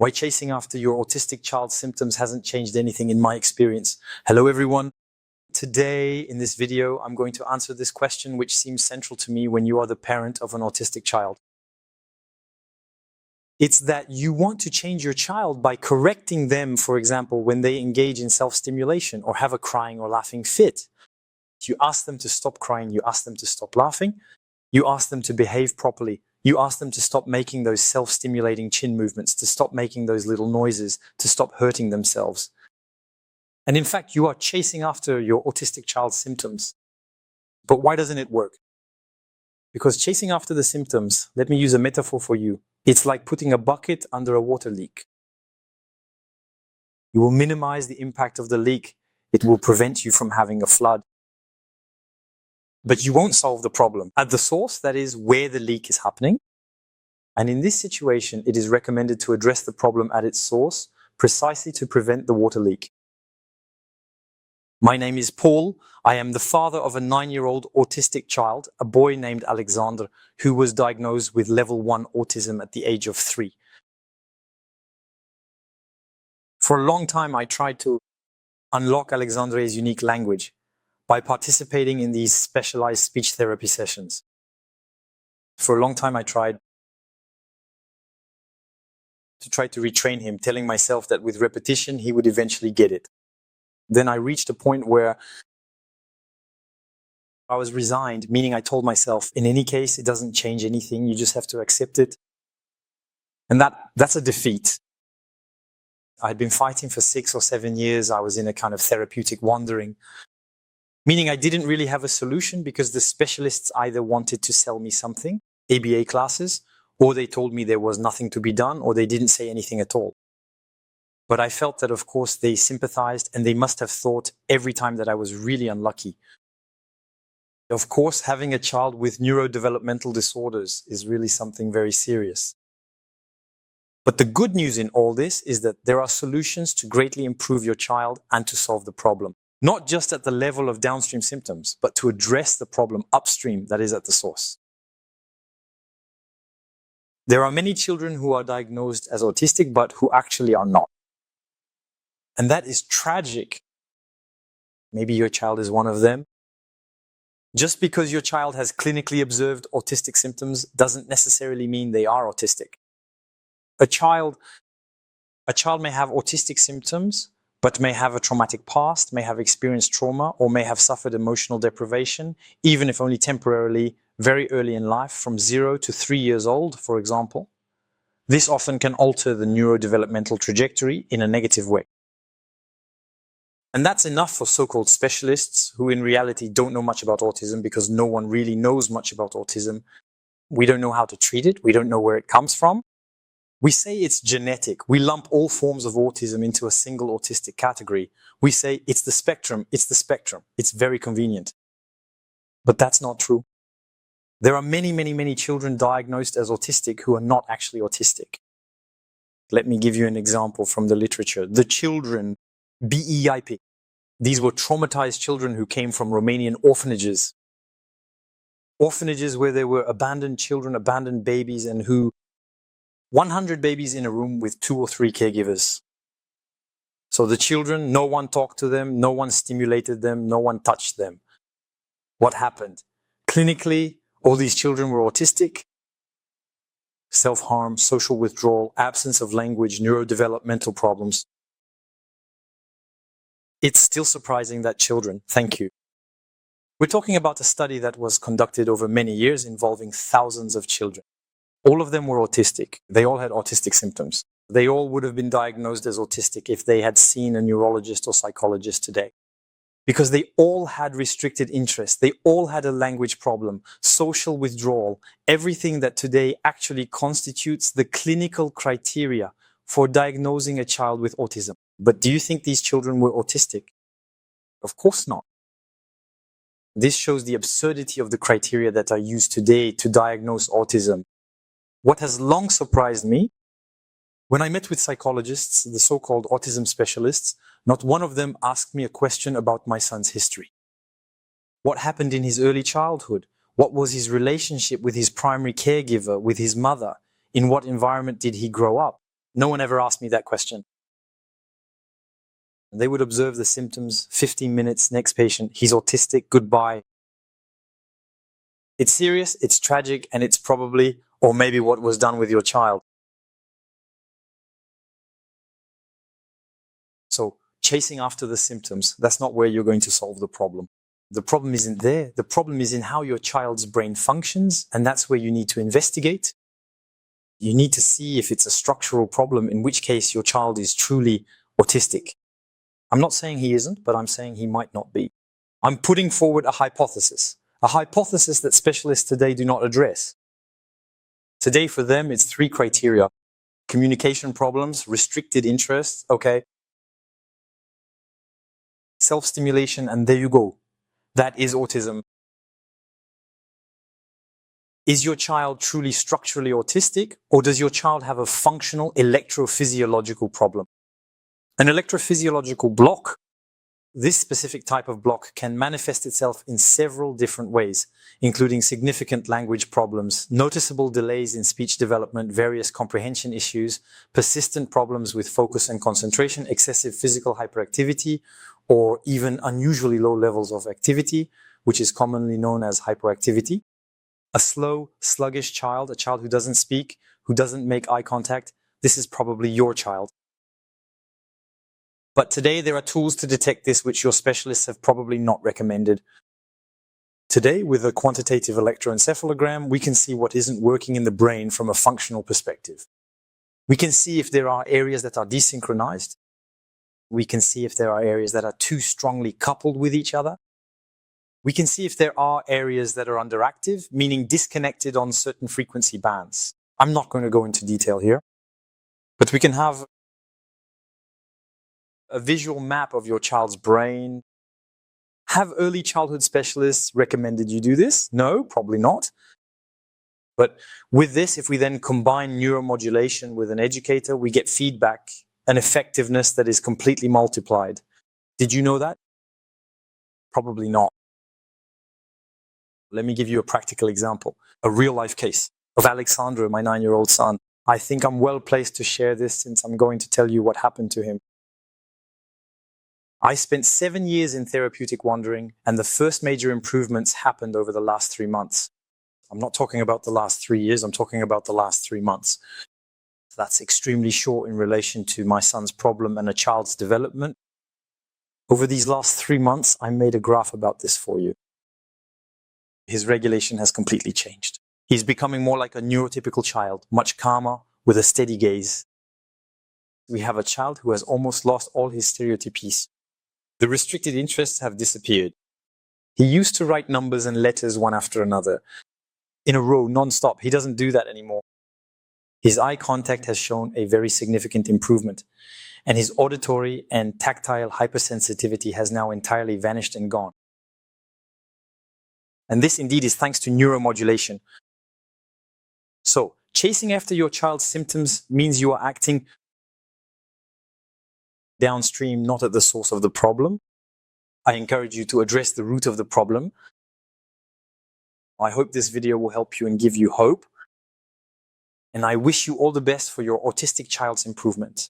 Why chasing after your autistic child's symptoms hasn't changed anything in my experience. Hello everyone. Today in this video, I'm going to answer this question which seems central to me when you are the parent of an autistic child. It's that you want to change your child by correcting them, for example, when they engage in self-stimulation or have a crying or laughing fit. You ask them to stop crying, you ask them to stop laughing, you ask them to behave properly. You ask them to stop making those self-stimulating chin movements, to stop making those little noises, to stop hurting themselves. And in fact, you are chasing after your autistic child's symptoms. But why doesn't it work? Because chasing after the symptoms, let me use a metaphor for you. It's like putting a bucket under a water leak. You will minimize the impact of the leak. It will prevent you from having a flood. But you won't solve the problem at the source, that is where the leak is happening. And in this situation, it is recommended to address the problem at its source, precisely to prevent the water leak. My name is Paul. I am the father of a 9-year-old autistic child, a boy named Alexandre, who was diagnosed with level 1 autism at the age of 3. For a long time, I tried to unlock Alexandre's unique language by participating in these specialized speech therapy sessions. For a long time, I tried to retrain him, telling myself that with repetition, he would eventually get it. Then I reached a point where I was resigned, meaning I told myself, in any case, it doesn't change anything. You just have to accept it. And that's a defeat. I'd been fighting for 6 or 7 years. I was in a kind of therapeutic wandering, meaning I didn't really have a solution because the specialists either wanted to sell me something, ABA classes, or they told me there was nothing to be done, or they didn't say anything at all. But I felt that, of course, they sympathized, and they must have thought every time that I was really unlucky. Of course, having a child with neurodevelopmental disorders is really something very serious. But the good news in all this is that there are solutions to greatly improve your child and to solve the problem. Not just at the level of downstream symptoms, but to address the problem upstream, that is at the source. There are many children who are diagnosed as autistic, but who actually are not. And that is tragic. Maybe your child is one of them. Just because your child has clinically observed autistic symptoms doesn't necessarily mean they are autistic. A child may have autistic symptoms, but may have a traumatic past, may have experienced trauma, or may have suffered emotional deprivation, even if only temporarily, very early in life, from 0 to 3 years old, for example. This often can alter the neurodevelopmental trajectory in a negative way. And that's enough for so-called specialists who in reality don't know much about autism because no one really knows much about autism. We don't know how to treat it. We don't know where it comes from. We say it's genetic. We lump all forms of autism into a single autistic category. We say it's the spectrum, it's the spectrum. It's very convenient. But that's not true. There are many, many, many children diagnosed as autistic who are not actually autistic. Let me give you an example from the literature. The children, BEIP. These were traumatized children who came from Romanian orphanages. Orphanages where there were abandoned children, abandoned babies, and 100 babies in a room with 2 or 3 caregivers. So the children, no one talked to them, no one stimulated them, no one touched them. What happened? Clinically, all these children were autistic. Self-harm, social withdrawal, absence of language, neurodevelopmental problems. It's still surprising that children, thank you. We're talking about a study that was conducted over many years involving thousands of children. All of them were autistic. They all had autistic symptoms. They all would have been diagnosed as autistic if they had seen a neurologist or psychologist today. Because they all had restricted interest. They all had a language problem, social withdrawal, everything that today actually constitutes the clinical criteria for diagnosing a child with autism. But do you think these children were autistic? Of course not. This shows the absurdity of the criteria that are used today to diagnose autism. What has long surprised me, when I met with psychologists, the so-called autism specialists, not one of them asked me a question about my son's history. What happened in his early childhood? What was his relationship with his primary caregiver, with his mother? In what environment did he grow up? No one ever asked me that question. They would observe the symptoms, 15 minutes, next patient, he's autistic, goodbye. It's serious, it's tragic, and it's probably, or maybe what was done with your child. So chasing after the symptoms, that's not where you're going to solve the problem. The problem isn't there. The problem is in how your child's brain functions, and that's where you need to investigate. You need to see if it's a structural problem, in which case your child is truly autistic. I'm not saying he isn't, but I'm saying he might not be. I'm putting forward a hypothesis that specialists today do not address. Today for them, it's 3 criteria. Communication problems, restricted interests, okay. Self-stimulation, and there you go. That is autism. Is your child truly structurally autistic, or does your child have a functional electrophysiological problem? An electrophysiological block, this specific type of block, can manifest itself in several different ways, including significant language problems, noticeable delays in speech development, various comprehension issues, persistent problems with focus and concentration, excessive physical hyperactivity, or even unusually low levels of activity, which is commonly known as hypoactivity. A slow, sluggish child, a child who doesn't speak, who doesn't make eye contact, this is probably your child. But today there are tools to detect this which your specialists have probably not recommended. Today, with a quantitative electroencephalogram, we can see what isn't working in the brain from a functional perspective. We can see if there are areas that are desynchronized. We can see if there are areas that are too strongly coupled with each other. We can see if there are areas that are underactive, meaning disconnected on certain frequency bands. I'm not going to go into detail here, but we can have a visual map of your child's brain. Have early childhood specialists recommended you do this? No, probably not. But with this, if we then combine neuromodulation with an educator, we get feedback and effectiveness that is completely multiplied. Did you know that? Probably not. Let me give you a practical example, a real life case of Alexandre, my 9-year-old son. I think I'm well placed to share this since I'm going to tell you what happened to him. I spent 7 years in therapeutic wandering, and the first major improvements happened over the last 3 months. I'm not talking about the last 3 years, I'm talking about the last 3 months. That's extremely short in relation to my son's problem and a child's development. Over these last 3 months, I made a graph about this for you. His regulation has completely changed. He's becoming more like a neurotypical child, much calmer, with a steady gaze. We have a child who has almost lost all his stereotypies. The restricted interests have disappeared. He used to write numbers and letters one after another, in a row, non-stop. He doesn't do that anymore. His eye contact has shown a very significant improvement, and his auditory and tactile hypersensitivity has now entirely vanished and gone. And this indeed is thanks to neuromodulation. So, chasing after your child's symptoms means you are acting downstream, not at the source of the problem. I encourage you to address the root of the problem. I hope this video will help you and give you hope. And I wish you all the best for your autistic child's improvement.